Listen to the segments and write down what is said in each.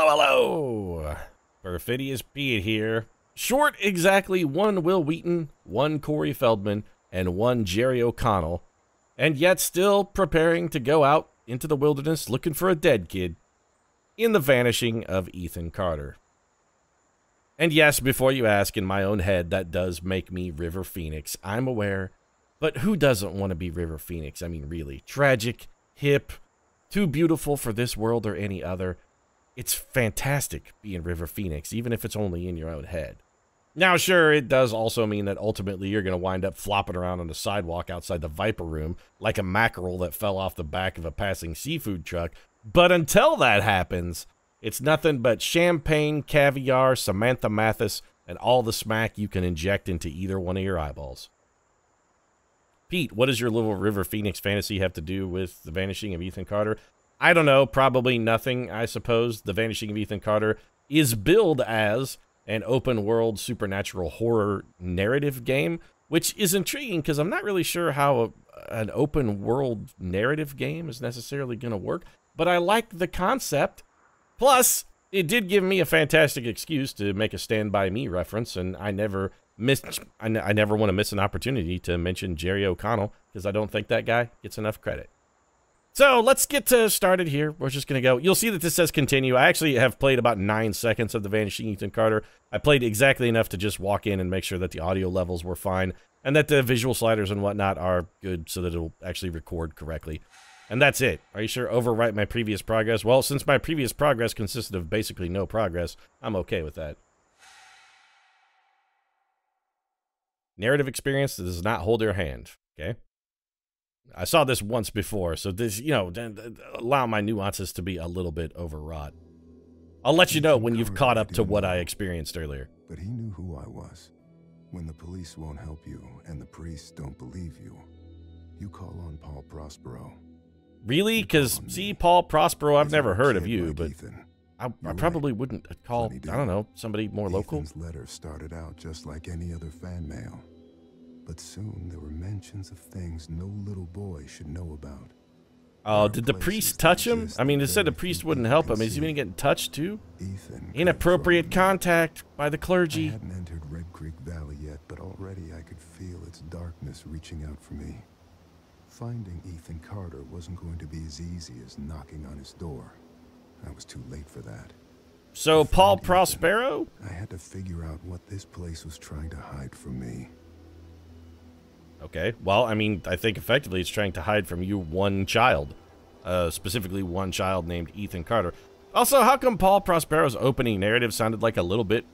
Hello, hello! Perfidious Pete here. Short exactly one Will Wheaton, one Corey Feldman, and one Jerry O'Connell, and yet still preparing to go out into the wilderness looking for a dead kid in the vanishing of Ethan Carter. And yes, before you ask, in my own head, that does make me River Phoenix. I'm aware, but who doesn't want to be River Phoenix? I mean, really. Tragic, hip, too beautiful for this world or any other. It's fantastic being River Phoenix, even if it's only in your own head. Now, sure, it does also mean that ultimately you're going to wind up flopping around on the sidewalk outside the Viper Room like a mackerel that fell off the back of a passing seafood truck. But until that happens, it's nothing but champagne, caviar, Samantha Mathis, and all the smack you can inject into either one of your eyeballs. Pete, what does your little River Phoenix fantasy have to do with the vanishing of Ethan Carter? I don't know, probably nothing, I suppose. The Vanishing of Ethan Carter is billed as an open-world supernatural horror narrative game, which is intriguing because I'm not really sure how an open-world narrative game is necessarily going to work, but I like the concept. Plus, it did give me a fantastic excuse to make a Stand By Me reference, and I never want to miss an opportunity to mention Jerry O'Connell because I don't think that guy gets enough credit. So let's get started here. We're just going to go. You'll see that this says continue. I actually have played about 9 seconds of The Vanishing Ethan Carter. I played exactly enough to just walk in and make sure that the audio levels were fine and that the visual sliders and whatnot are good so that it'll actually record correctly. And that's it. Are you sure? Overwrite my previous progress? Well, since my previous progress consisted of basically no progress, I'm okay with that. Narrative experience that does not hold your hand. Okay? I saw this once before, so this, you know, allow my nuances to be a little bit overwrought. I'll let you know when you've caught up to what I experienced earlier. But he knew who I was. When the police won't help you and the priests don't believe you, you call on Paul Prospero. Really? Because, see, Paul Prospero, I've never heard of you, but I probably wouldn't call, I don't know, somebody more local. Ethan's letter started out just like any other fan mail. But soon there were mentions of things no little boy should know about. Oh, did the priest touch him? I mean, it said the priest wouldn't help him. Is he even getting touched too? Inappropriate contact by the clergy. I hadn't entered Red Creek Valley yet, but already I could feel its darkness reaching out for me. Finding Ethan Carter wasn't going to be as easy as knocking on his door. I was too late for that. So Paul Prospero? I had to figure out what this place was trying to hide from me. Okay, well, I mean, I think effectively it's trying to hide from you one child. Specifically one child named Ethan Carter. Also, how come Paul Prospero's opening narrative sounded like a little bit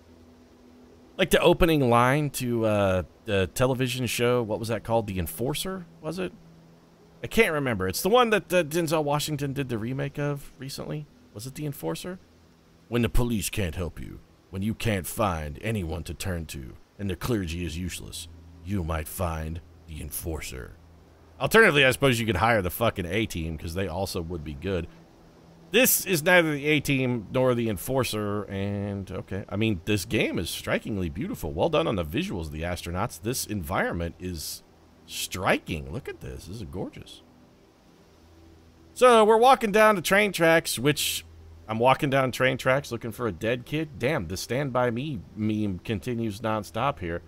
like the opening line to the television show, what was that called? The Enforcer, was it? I can't remember. It's the one that Denzel Washington did the remake of recently. Was it The Enforcer? When the police can't help you, when you can't find anyone to turn to, and the clergy is useless, you might find the Enforcer. Alternatively, I suppose you could hire the fucking A-Team, because they also would be good. This is neither the A-Team nor the Enforcer, and okay. I mean, this game is strikingly beautiful. Well done on the visuals of the astronauts. This environment is striking. Look at this. This is gorgeous. So, we're walking down the train tracks, which I'm walking down train tracks looking for a dead kid. Damn, the Stand By Me meme continues nonstop here.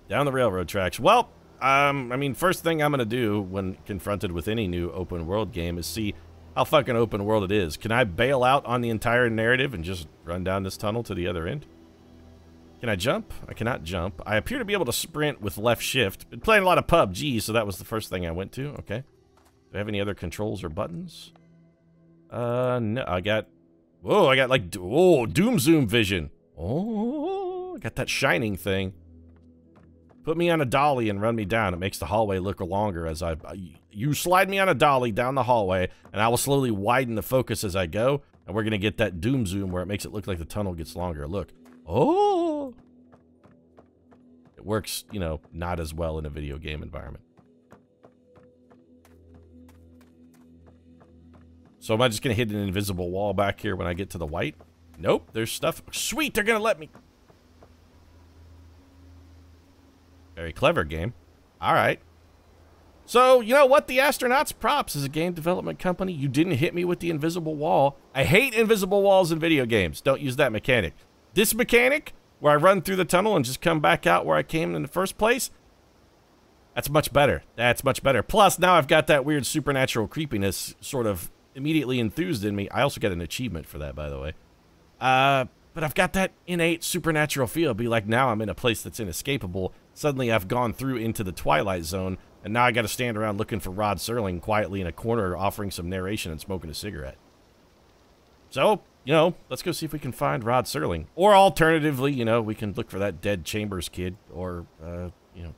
Down the railroad tracks. Well, I mean, first thing I'm going to do when confronted with any new open world game is see how fucking open world it is. Can I bail out on the entire narrative and just run down this tunnel to the other end? Can I jump? I cannot jump. I appear to be able to sprint with left shift. Been playing a lot of PUBG, so that was the first thing I went to. Okay. Do I have any other controls or buttons? No, I got... Whoa, I got like... Oh, Doom Zoom vision. Oh, I got that shining thing. Put me on a dolly and run me down. It makes the hallway look longer as you slide me on a dolly down the hallway, and I will slowly widen the focus as I go, and we're going to get that Doom Zoom where it makes it look like the tunnel gets longer. Look. Oh! It works, you know, not as well in a video game environment. So am I just going to hit an invisible wall back here when I get to the white? Nope, there's stuff. Sweet, they're going to let me. Very clever game. All right. So, you know what? The Astronauts Props is a game development company. You didn't hit me with the invisible wall. I hate invisible walls in video games. Don't use that mechanic. This mechanic, where I run through the tunnel and just come back out where I came in the first place, that's much better. That's much better. Plus, now I've got that weird supernatural creepiness sort of immediately enthused in me. I also get an achievement for that, by the way. But I've got that innate supernatural feel. Be like, now I'm in a place that's inescapable. Suddenly I've gone through into the Twilight Zone, and now I got to stand around looking for Rod Serling quietly in a corner offering some narration and smoking a cigarette. So, you know, let's go see if we can find Rod Serling. Or alternatively, you know, we can look for that dead Chambers kid. Or, you know,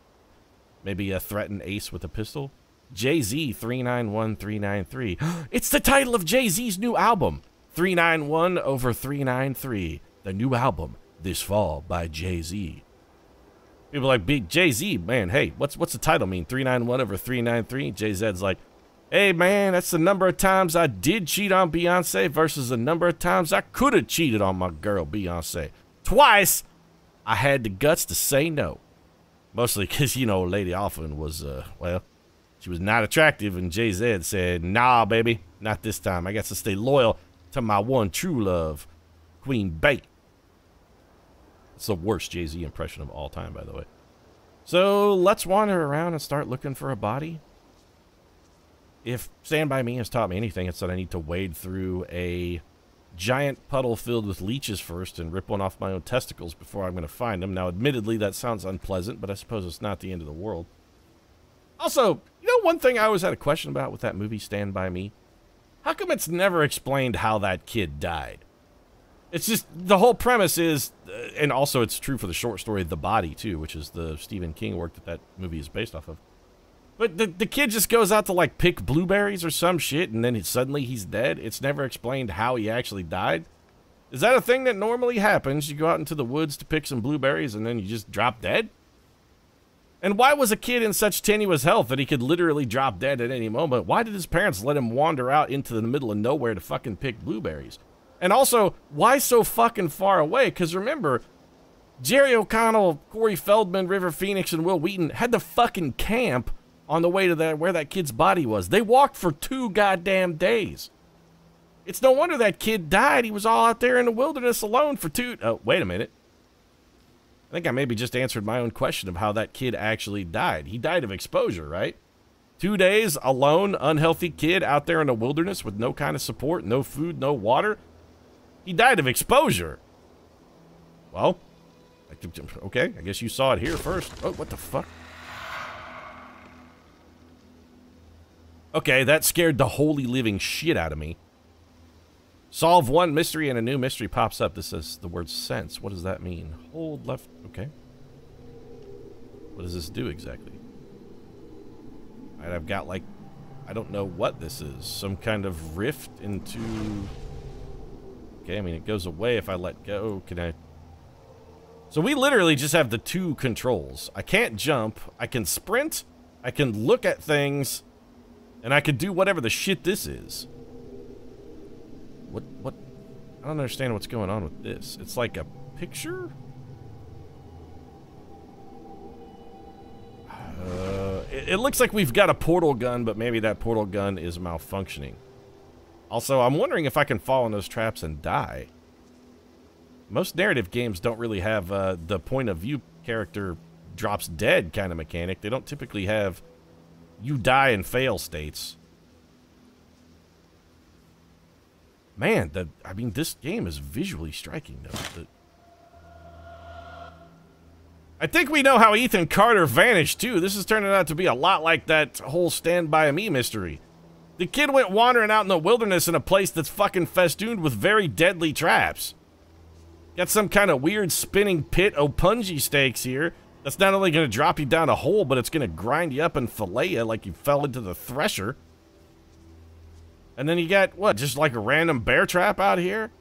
maybe threaten Ace with a pistol. Jay-Z 391393. It's the title of Jay-Z's new album. 391 over 393. The new album this fall by Jay-Z. People are like, big Jay-Z, man, hey, what's the title mean? 391 over 393? Jay-Z's like, hey, man, that's the number of times I did cheat on Beyonce versus the number of times I could have cheated on my girl, Beyonce. Twice, I had the guts to say no. Mostly because, you know, Lady Alphen was, well, she was not attractive, and Jay-Z said, nah, baby, not this time. I got to stay loyal to my one true love, Queen Bey. It's the worst Jay-Z impression of all time, by the way. So let's wander around and start looking for a body. If Stand By Me has taught me anything, it's that I need to wade through a giant puddle filled with leeches first and rip one off my own testicles before I'm going to find them. Now, admittedly, that sounds unpleasant, but I suppose it's not the end of the world. Also, you know one thing I always had a question about with that movie, Stand By Me? How come it's never explained how that kid died? It's just, the whole premise is, and also it's true for the short story The Body, too, which is the Stephen King work that movie is based off of. But the kid just goes out to, like, pick blueberries or some shit, and then suddenly he's dead. It's never explained how he actually died. Is that a thing that normally happens? You go out into the woods to pick some blueberries, and then you just drop dead? And why was a kid in such tenuous health that he could literally drop dead at any moment? Why did his parents let him wander out into the middle of nowhere to fucking pick blueberries? And also, why so fucking far away? Because remember, Jerry O'Connell, Corey Feldman, River Phoenix, and Will Wheaton had the fucking camp on the way to where that kid's body was. They walked for 2 goddamn days. It's no wonder that kid died. He was all out there in the wilderness alone for 2... Oh, wait a minute. I think I maybe just answered my own question of how that kid actually died. He died of exposure, right? 2 days, alone, unhealthy kid out there in the wilderness with no kind of support, no food, no water. He died of exposure. Well, okay, I guess you saw it here first. Oh, what the fuck? Okay, that scared the holy living shit out of me. Solve one mystery and a new mystery pops up. This says the word sense. What does that mean? Hold left. Okay. What does this do exactly? Alright, I've got like, I don't know what this is. Some kind of rift into... Okay, I mean, it goes away if I let go. Can I... So we literally just have the 2 controls. I can't jump. I can sprint. I can look at things. And I can do whatever the shit this is. What? I don't understand what's going on with this. It's like a picture? It looks like we've got a portal gun, but maybe that portal gun is malfunctioning. Also, I'm wondering if I can fall in those traps and die. Most narrative games don't really have the point of view character drops dead kind of mechanic. They don't typically have you die and fail states. Man, I mean, this game is visually striking, though. I think we know how Ethan Carter vanished, too. This is turning out to be a lot like that whole Stand By Me mystery. The kid went wandering out in the wilderness in a place that's fucking festooned with very deadly traps. Got some kind of weird spinning pit opunji stakes here. That's not only going to drop you down a hole, but it's going to grind you up and fillet you like you fell into the thresher. And then you got, what, just like a random bear trap out here?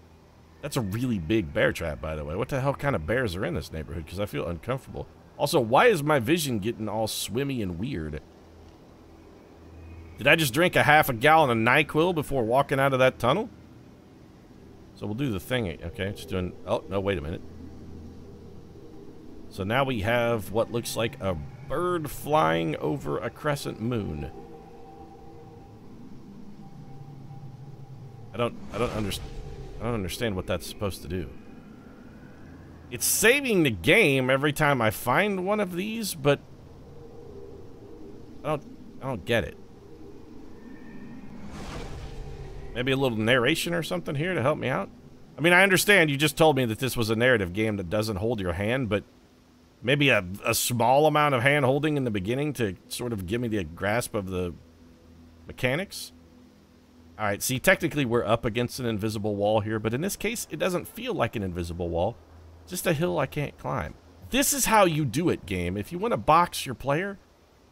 That's a really big bear trap, by the way. What the hell kind of bears are in this neighborhood? Because I feel uncomfortable. Also, why is my vision getting all swimmy and weird? Did I just drink a half a gallon of NyQuil before walking out of that tunnel? So we'll do the thing. Okay, just doing... Oh, no, wait a minute. So now we have what looks like a bird flying over a crescent moon. I don't understand what that's supposed to do. It's saving the game every time I find one of these, but I don't get it. Maybe a little narration or something here to help me out? I mean, I understand you just told me that this was a narrative game that doesn't hold your hand, but maybe a small amount of hand holding in the beginning to sort of give me the grasp of the mechanics? Alright, see, technically we're up against an invisible wall here, but in this case, it doesn't feel like an invisible wall. Just a hill I can't climb. This is how you do it, game. If you want to box your player,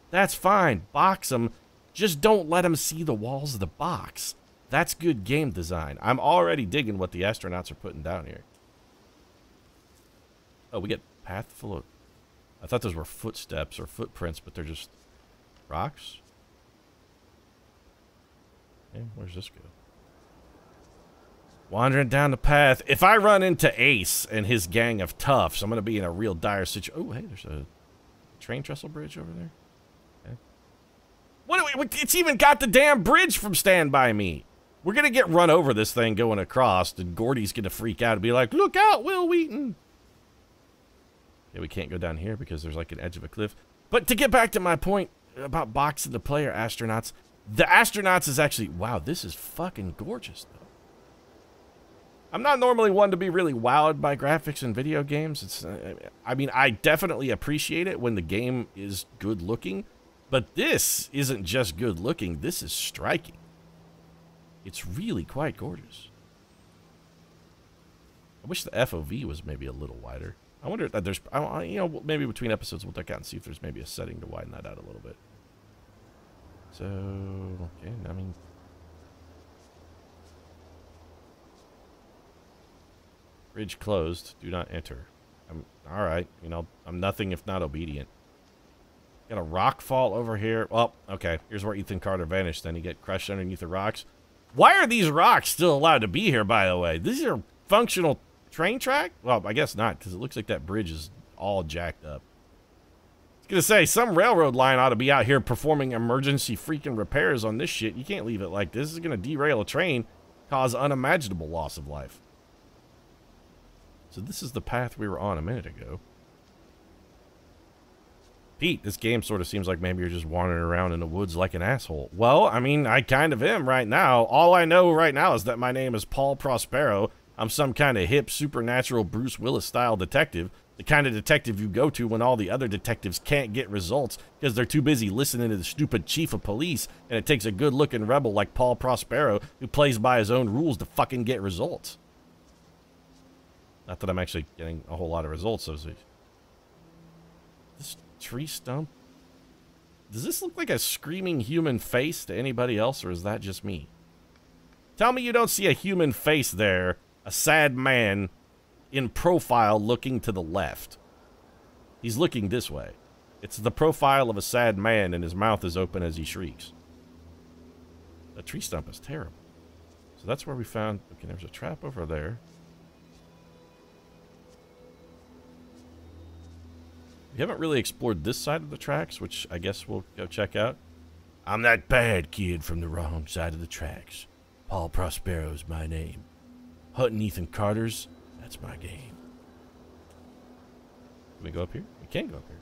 that's fine. Box them. Just don't let them see the walls of the box. That's good game design. I'm already digging what the astronauts are putting down here. Oh, we get path full of... I thought those were footsteps or footprints, but they're just rocks. Okay, where's this go? Wandering down the path. If I run into Ace and his gang of toughs, I'm going to be in a real dire situation. Oh, hey, there's a train trestle bridge over there. Okay. What? It's even got the damn bridge from Stand By Me. We're going to get run over this thing going across, and Gordy's going to freak out and be like, look out, Will Wheaton. Yeah, we can't go down here because there's like an edge of a cliff. But to get back to my point about boxing the player astronauts, the astronauts is actually, wow, this is fucking gorgeous, though. I'm not normally one to be really wowed by graphics in video games. It's, I mean, I definitely appreciate it when the game is good looking, but this isn't just good looking, this is striking. It's really quite gorgeous. I wish the FOV was maybe a little wider. I wonder if there's, you know, maybe between episodes we'll check out and see if there's maybe a setting to widen that out a little bit. So, okay, I mean... Bridge closed. Do not enter. Alright, you know, I'm nothing if not obedient. Got a rock fall over here. Well, okay, here's where Ethan Carter vanished. Then he get crushed underneath the rocks. Why are these rocks still allowed to be here, by the way? These are functional train track? Well, I guess not, because it looks like that bridge is all jacked up. I was gonna say, some railroad line ought to be out here performing emergency freaking repairs on this shit. You can't leave it like this. This is gonna derail a train, cause unimaginable loss of life. So this is the path we were on a minute ago. Pete, this game sort of seems like maybe you're just wandering around in the woods like an asshole. Well, I mean, I kind of am right now. All I know right now is that my name is Paul Prospero. I'm some kind of hip, supernatural Bruce Willis-style detective. The kind of detective you go to when all the other detectives can't get results because they're too busy listening to the stupid chief of police, and it takes a good-looking rebel like Paul Prospero who plays by his own rules to fucking get results. Not that I'm actually getting a whole lot of results, so this tree stump? Does this look like a screaming human face to anybody else, or is that just me? Tell me you don't see a human face there, a sad man in profile looking to the left. He's looking this way. It's the profile of a sad man, and his mouth is open as he shrieks. That tree stump is terrible. So that's where we found... Okay, there's a trap over there. We haven't really explored this side of the tracks, which I guess we'll go check out. I'm that bad kid from the wrong side of the tracks. Paul Prospero's my name. Hunting Ethan Carter's, that's my game. Can we go up here? We can go up here.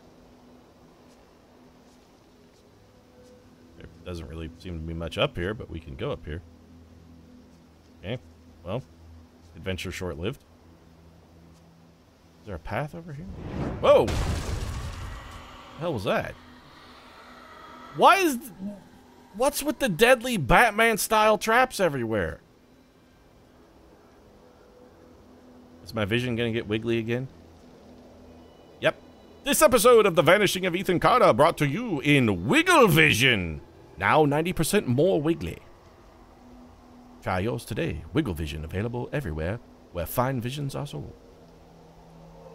There doesn't really seem to be much up here, but we can go up here. Okay, well, adventure short-lived. Is there a path over here? Whoa! What the hell was that? Why is... What's with the deadly Batman-style traps everywhere? Is my vision gonna get wiggly again? Yep. This episode of The Vanishing of Ethan Carter brought to you in Wiggly Vision. Now 90% more wiggly. Try yours today. Wiggly Vision available everywhere where fine visions are sold.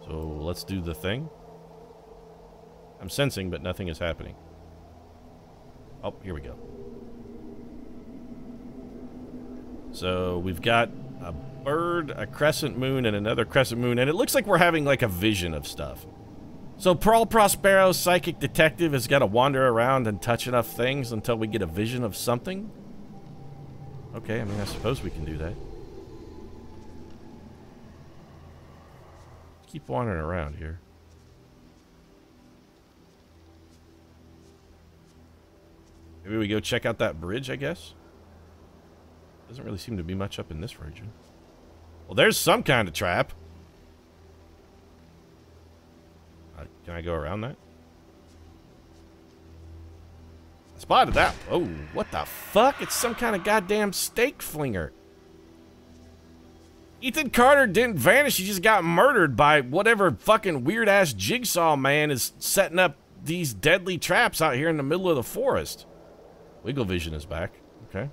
So let's do the thing. I'm sensing, but nothing is happening. Oh, here we go. So we've got a bird, a crescent moon, and another crescent moon, and it looks like we're having like a vision of stuff. So Paul Prospero, psychic detective, has got to wander around and touch enough things until we get a vision of something? Okay, I mean, I suppose we can do that. Keep wandering around here. Maybe we go check out that bridge, I guess? Doesn't really seem to be much up in this region. Well, there's some kind of trap. Can I go around that? I spotted that. Oh, what the fuck? It's some kind of goddamn steak flinger. Ethan Carter didn't vanish. He just got murdered by whatever fucking weird-ass Jigsaw Man is setting up these deadly traps out here in the middle of the forest. Wiggly Vision is back. Okay.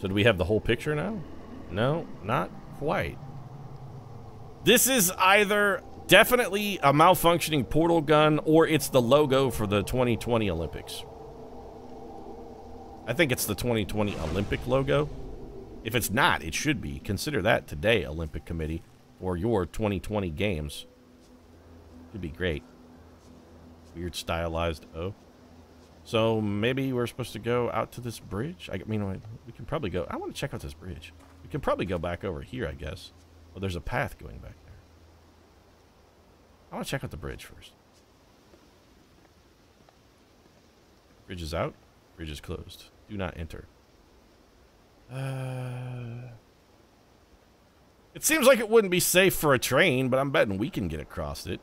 So do we have the whole picture now? No, not quite. This is either definitely a malfunctioning portal gun or it's the logo for the 2020 Olympics. I think it's the 2020 Olympic logo. If it's not, it should be. Consider that today, Olympic Committee, for your 2020 games. Could be great. Weird stylized O. So maybe we're supposed to go out to this bridge? I mean, we can probably go... I want to check out this bridge. We can probably go back over here, I guess. Well, there's a path going back there. I want to check out the bridge first. Bridge is out. Bridge is closed. Do not enter. It seems like it wouldn't be safe for a train, but I'm betting we can get across it.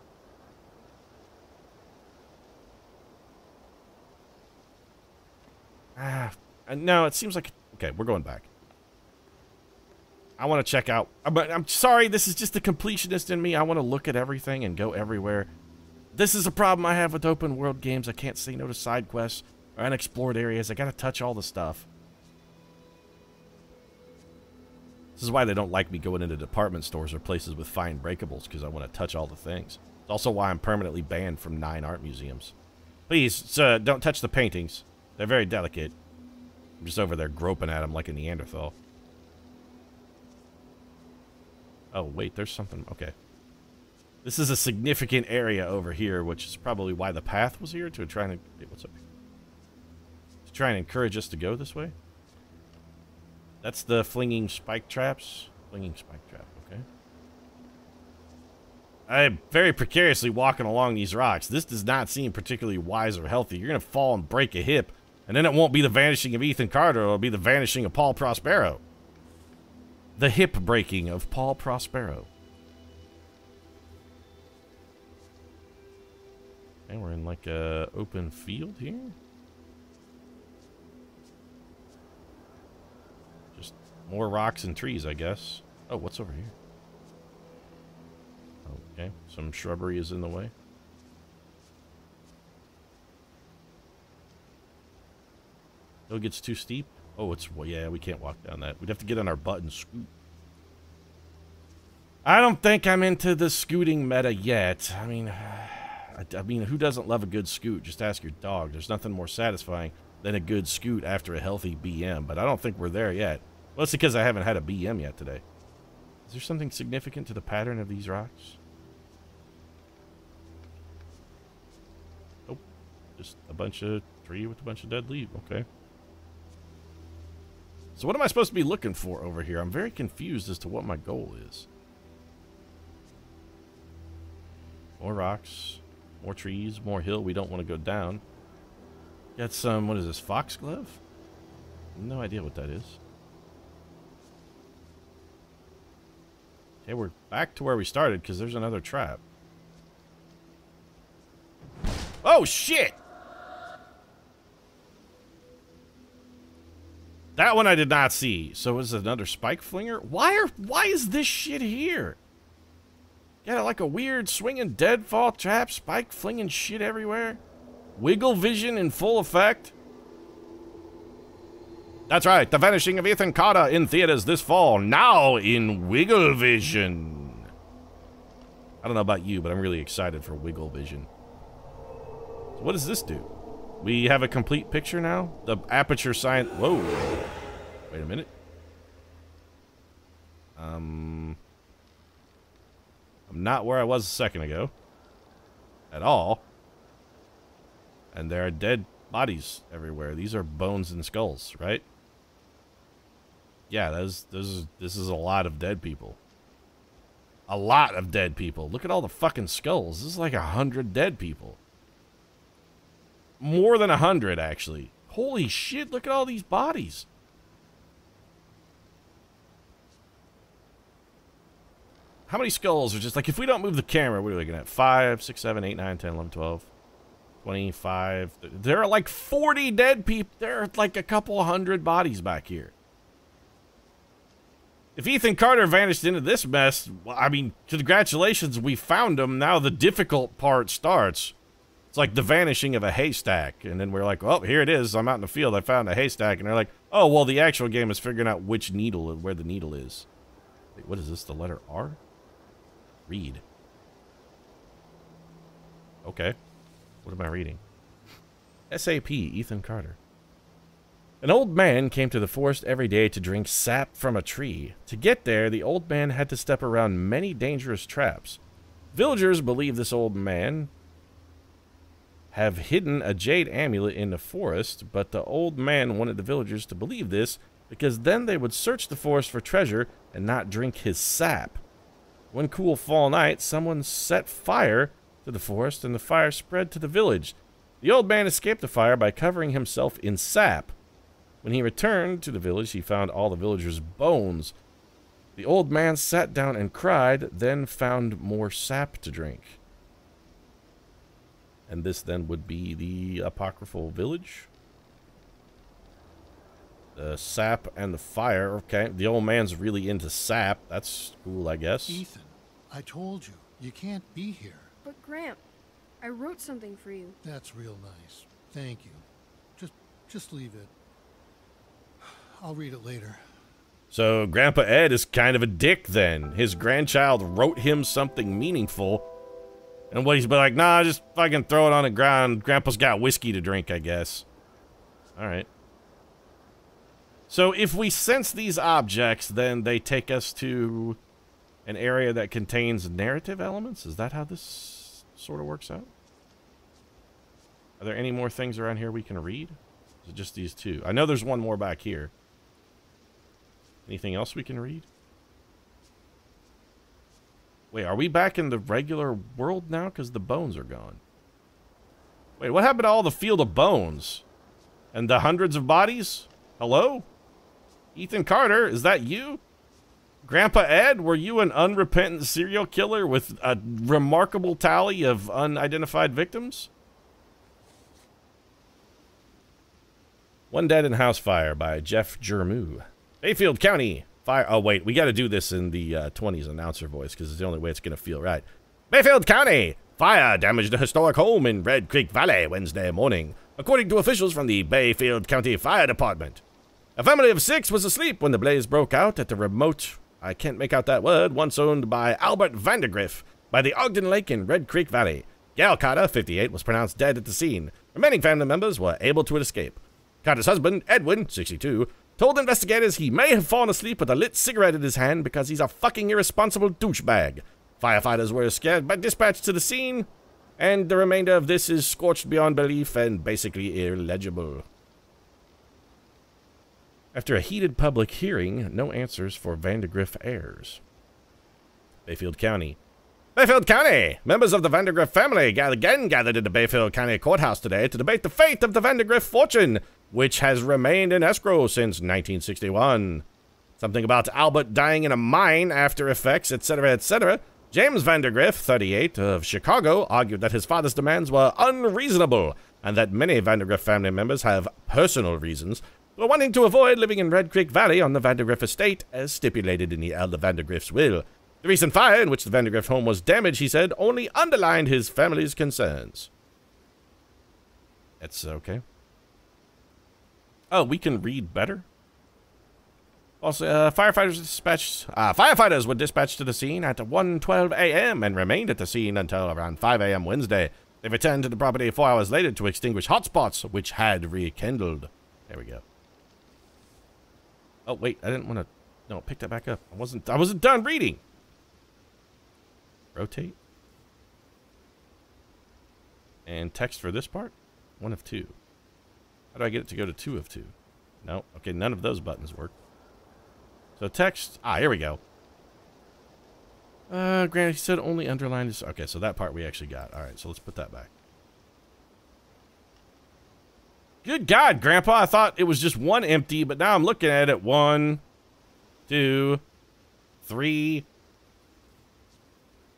No, it seems like... Okay, we're going back. I want to check out... But I'm sorry, this is just the completionist in me. I want to look at everything and go everywhere. This is a problem I have with open world games. I can't say no to side quests or unexplored areas. I got to touch all the stuff. This is why they don't like me going into department stores or places with fine breakables, because I want to touch all the things. It's also why I'm permanently banned from 9 art museums. Please, sir, don't touch the paintings. They're very delicate. I'm just over there groping at them like a Neanderthal. Oh, wait, there's something. Okay. This is a significant area over here, which is probably why the path was here, to try and... Wait, what's up here? To try and encourage us to go this way? That's the flinging spike traps. Flinging spike trap, okay. I'm very precariously walking along these rocks. This does not seem particularly wise or healthy. You're going to fall and break a hip, and then it won't be the vanishing of Ethan Carter. It'll be the vanishing of Paul Prospero. The hip breaking of Paul Prospero. And we're in like a open field here. Just more rocks and trees, I guess. Oh, what's over here? Okay, some shrubbery is in the way. Hill gets too steep. Oh, it's... Well, yeah, we can't walk down that. We'd have to get on our butt and scoot. I don't think I'm into the scooting meta yet. I mean, who doesn't love a good scoot? Just ask your dog. There's nothing more satisfying than a good scoot after a healthy BM, but I don't think we're there yet. Well, it's because I haven't had a BM yet today. Is there something significant to the pattern of these rocks? Nope. Just a bunch of tree with a bunch of dead leaves. Okay. So what am I supposed to be looking for over here? I'm very confused as to what my goal is. More rocks, more trees, more hill. We don't want to go down. Got some, what is this, foxglove? No idea what that is. Okay, we're back to where we started because there's another trap. Oh, shit! That one I did not see. So is it another spike flinger? Why is this shit here? Got like a weird swinging deadfall trap, spike flinging shit everywhere. Wiggly Vision in full effect. That's right, The Vanishing of Ethan Carter in theaters this fall. Now in Wiggly Vision. I don't know about you, but I'm really excited for Wiggly Vision. So what does this do? We have a complete picture now? The aperture science... Whoa. Wait a minute. I'm not where I was a second ago. At all. And there are dead bodies everywhere. These are bones and skulls, right? Yeah, this is a lot of dead people. A lot of dead people. Look at all the fucking skulls. This is like 100 dead people. More than 100, actually. Holy shit, look at all these bodies. How many skulls are just like, if we don't move the camera, what are we looking at? 5, 6, 7, 8, 9, 10, 11, 12, 25. There are like 40 dead people. There are like a couple hundred bodies back here. If Ethan Carter vanished into this mess, well, I mean, congratulations, we found him. Now the difficult part starts. It's like the vanishing of a haystack. And then we're like, well, here it is. I'm out in the field. I found a haystack. And they're like, oh, well, the actual game is figuring out which needle and where the needle is. Wait, what is this? The letter R? Read. Okay. What am I reading? SAP, Ethan Carter. An old man came to the forest every day to drink sap from a tree. To get there, the old man had to step around many dangerous traps. Villagers believe this old man have hidden a jade amulet in the forest, but the old man wanted the villagers to believe this because then they would search the forest for treasure and not drink his sap. One cool fall night, someone set fire to the forest and the fire spread to the village. The old man escaped the fire by covering himself in sap. When he returned to the village, he found all the villagers' bones. The old man sat down and cried, then found more sap to drink. And this then would be the apocryphal village. The sap and the fire. Okay, the old man's really into sap. That's cool, I guess. Ethan, I told you, you can't be here. But Gramp, I wrote something for you. That's real nice. Thank you. Just leave it. I'll read it later. So Grandpa Ed is kind of a dick then. His grandchild wrote him something meaningful. And what he's been like, nah, just fucking throw it on the ground. Grandpa's got whiskey to drink, I guess. Alright. So if we sense these objects, then they take us to an area that contains narrative elements? Is that how this sort of works out? Are there any more things around here we can read? Is it just these two? I know there's one more back here. Anything else we can read? Wait, are we back in the regular world now? Because the bones are gone. Wait, what happened to all the field of bones? And the hundreds of bodies? Hello? Ethan Carter, is that you? Grandpa Ed, were you an unrepentant serial killer with a remarkable tally of unidentified victims? One Dead in House Fire by Jeff Jermu. Bayfield County Fire. Oh, wait, we got to do this in the 20s announcer voice because it's the only way it's going to feel right. Bayfield County Fire damaged a historic home in Red Creek Valley Wednesday morning, according to officials from the Bayfield County Fire Department. A family of 6 was asleep when the blaze broke out at the remote, I can't make out that word, once owned by Albert Vandergriff by the Ogden Lake in Red Creek Valley. Gail Carter, 58, was pronounced dead at the scene. Remaining family members were able to escape. Carter's husband, Edwin, 62, told investigators he may have fallen asleep with a lit cigarette in his hand because he's a fucking irresponsible douchebag. Firefighters were scared but dispatched to the scene, and the remainder of this is scorched beyond belief and basically illegible. After a heated public hearing, no answers for Vandergriff heirs. Bayfield County. Bayfield County! Members of the Vandergriff family gathered in the Bayfield County Courthouse today to debate the fate of the Vandergriff fortune, which has remained in escrow since 1961. Something about Albert dying in a mine, after effects, etc., etc. James Vandergriff, 38, of Chicago, argued that his father's demands were unreasonable, and that many Vandergriff family members have personal reasons for wanting to avoid living in Red Creek Valley on the Vandergriff estate, as stipulated in the elder Vandergriff's will. The recent fire in which the Vandergriff home was damaged, he said, only underlined his family's concerns. That's okay. Oh, we can read better? Also, firefighters were dispatched to the scene at 1:12 a.m. and remained at the scene until around 5 a.m. Wednesday. They returned to the property 4 hours later to extinguish hotspots, which had rekindled. There we go. Oh, wait, I didn't want to... No, pick that back up. I wasn't done reading. Rotate. And text for this part? 1 of 2. How do I get it to go to 2 of 2? No. Okay, none of those buttons work. So text. Ah, here we go. Granted, he said only underline this. Okay, so that part we actually got. All right, so let's put that back. Good God, Grandpa. I thought it was just 1 empty, but now I'm looking at it. 1, 2, 3,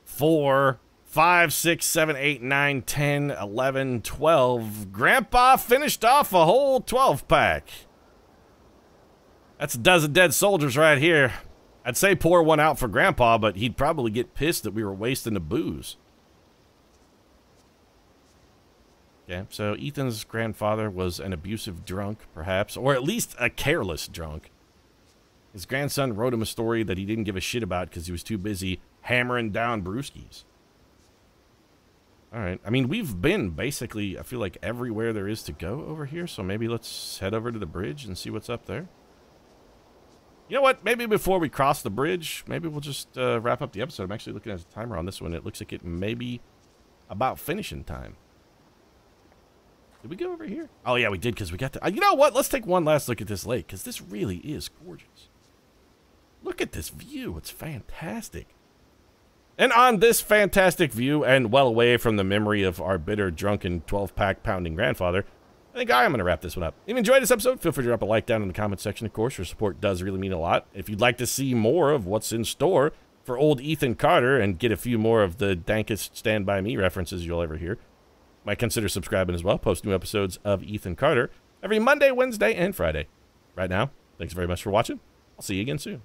4, 5, 6, 7, 8, 9, 10, 11, 12. Grandpa finished off a whole 12-pack. That's a dozen dead soldiers right here. I'd say pour one out for Grandpa, but he'd probably get pissed that we were wasting the booze. Okay, so Ethan's grandfather was an abusive drunk, perhaps, or at least a careless drunk. His grandson wrote him a story that he didn't give a shit about because he was too busy hammering down brewskis. All right, I mean, we've been basically, I feel like, everywhere there is to go over here, so maybe let's head over to the bridge and see what's up there. You know what? Maybe before we cross the bridge, maybe we'll just wrap up the episode. I'm actually looking at the timer on this one. It looks like it may be about finishing time. Did we go over here? Oh, yeah, we did because we got to... you know what? Let's take one last look at this lake because this really is gorgeous. Look at this view. It's fantastic. And on this fantastic view and well away from the memory of our bitter, drunken, 12-pack pounding grandfather, I think I am going to wrap this one up. If you enjoyed this episode, feel free to drop a like down in the comment section, of course. Your support does really mean a lot. If you'd like to see more of what's in store for old Ethan Carter and get a few more of the dankest Stand By Me references you'll ever hear, might consider subscribing as well. Post new episodes of Ethan Carter every Monday, Wednesday, and Friday. Right now, thanks very much for watching. I'll see you again soon.